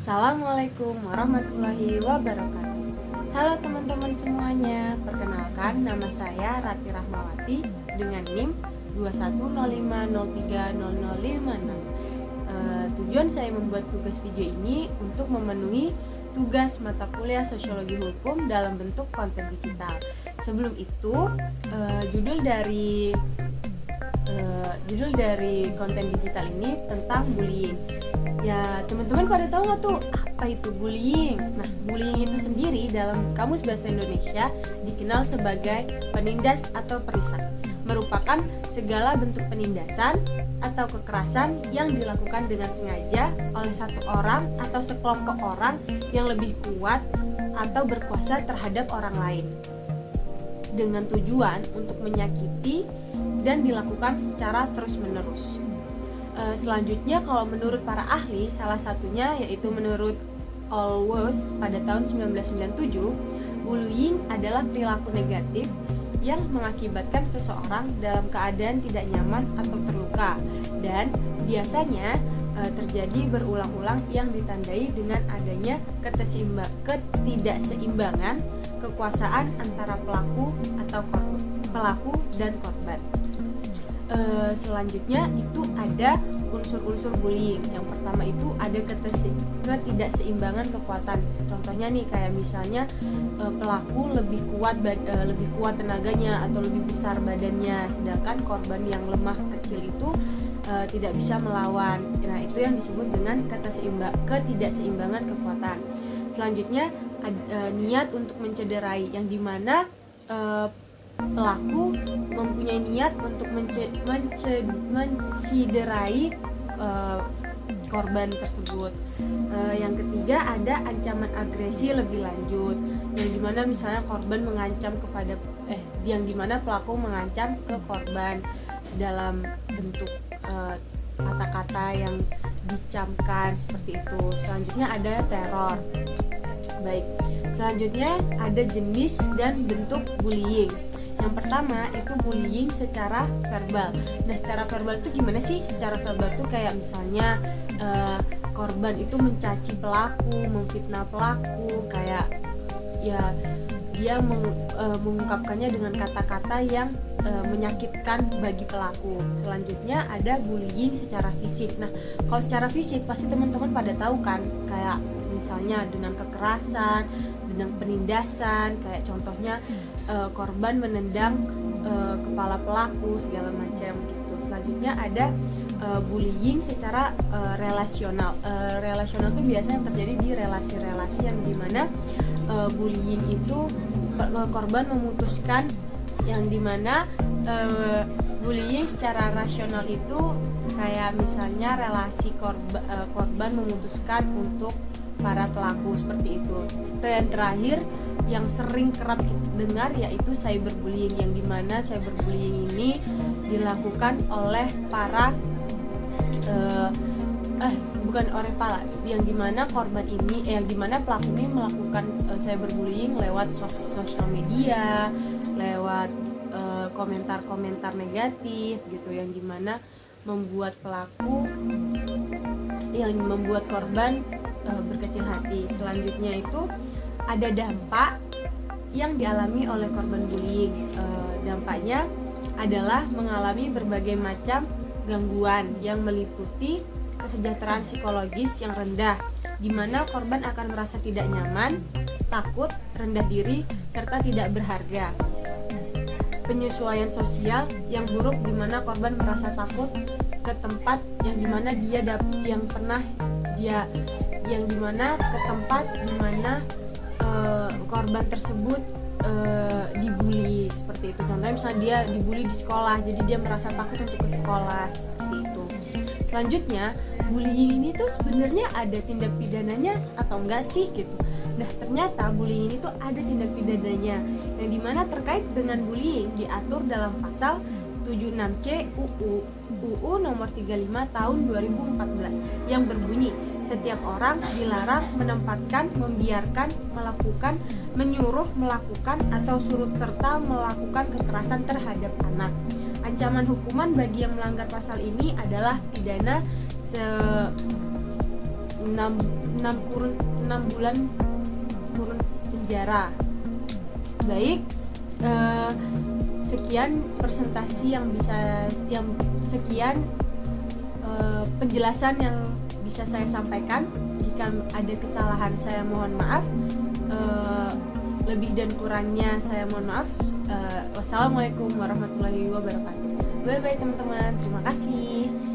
Assalamualaikum warahmatullahi wabarakatuh. Halo teman-teman semuanya, perkenalkan nama saya Rati Rahmawati dengan NIM 2105030056. Tujuan saya membuat tugas video ini untuk memenuhi tugas mata kuliah Sosiologi Hukum dalam bentuk konten digital. Sebelum itu, judul dari konten digital ini tentang bullying. Ya, teman-teman pada tahu nggak tuh apa itu bullying? Nah, bullying itu sendiri dalam Kamus Bahasa Indonesia dikenal sebagai penindas atau perisak. Merupakan segala bentuk penindasan atau kekerasan yang dilakukan dengan sengaja oleh satu orang atau sekelompok orang yang lebih kuat atau berkuasa terhadap orang lain, dengan tujuan untuk menyakiti dan dilakukan secara terus-menerus. Selanjutnya, kalau menurut para ahli, salah satunya yaitu menurut Allwoos pada tahun 1997, bullying adalah perilaku negatif yang mengakibatkan seseorang dalam keadaan tidak nyaman atau terluka, dan biasanya terjadi berulang-ulang yang ditandai dengan adanya ketidakseimbangan kekuasaan antara pelaku dan korban. Selanjutnya itu ada unsur-unsur bullying. Yang pertama itu ada ketidakseimbangan kekuatan. Contohnya nih kayak misalnya pelaku lebih kuat tenaganya atau lebih besar badannya, sedangkan korban yang lemah kecil itu tidak bisa melawan. Nah, itu yang disebut dengan ketidakseimbangan kekuatan. Selanjutnya niat untuk mencederai, yang dimana pelaku mempunyai niat untuk mencederai korban tersebut. Yang ketiga ada ancaman agresi lebih lanjut, yang dimana misalnya korban mengancam yang dimana pelaku mengancam ke korban dalam bentuk kata-kata yang dicamkan seperti itu. Selanjutnya ada teror. Baik, selanjutnya ada jenis dan bentuk bullying. Yang pertama itu bullying secara verbal. Nah, secara verbal itu gimana sih? Secara verbal itu kayak misalnya korban itu mencaci pelaku, memfitnah pelaku, kayak ya dia mengungkapkannya dengan kata-kata yang menyakitkan bagi pelaku. Selanjutnya ada bullying secara fisik. Nah, kalau secara fisik pasti teman-teman pada tahu kan, kayak misalnya dengan kekerasan, dengan penindasan, kayak contohnya korban menendang kepala pelaku segala macam gitu. Selanjutnya ada bullying secara relasional. Relasional itu biasanya terjadi di relasi-relasi yang dimana bullying itu korban memutuskan, yang dimana bullying secara rasional itu kayak misalnya relasi korban memutuskan untuk para pelaku seperti itu. Dan terakhir yang sering kerap kita dengar yaitu cyberbullying, yang dimana cyberbullying ini dilakukan oleh yang dimana korban ini yang dimana pelaku ini melakukan cyberbullying lewat sosial media, lewat komentar-komentar negatif gitu, yang dimana membuat korban berkecil hati. Selanjutnya itu ada dampak yang dialami oleh korban bullying. Dampaknya adalah mengalami berbagai macam gangguan yang meliputi kesejahteraan psikologis yang rendah, di mana korban akan merasa tidak nyaman, takut, rendah diri, serta tidak berharga. Penyesuaian sosial yang buruk, di mana korban merasa takut ke tempat yang dimana korban tersebut dibully seperti itu. Contohnya misalnya dia dibully di sekolah, jadi dia merasa takut untuk ke sekolah seperti itu. Selanjutnya, bullying ini tuh sebenarnya ada tindak pidananya atau enggak sih gitu. Nah, ternyata bullying ini tuh ada tindak pidananya, yang dimana terkait dengan bullying diatur dalam pasal 76C UU nomor 35 tahun 2014 yang berbunyi, setiap orang dilarang menempatkan, membiarkan, melakukan, menyuruh melakukan atau surut serta melakukan kekerasan terhadap anak. Ancaman hukuman bagi yang melanggar pasal ini adalah pidana 6 bulan kurun penjara. Baik, sekian presentasi sekian penjelasan yang bisa saya sampaikan. Jika ada kesalahan saya mohon maaf, lebih dan kurangnya saya mohon maaf. Wassalamualaikum warahmatullahi wabarakatuh. Bye bye teman-teman, terima kasih.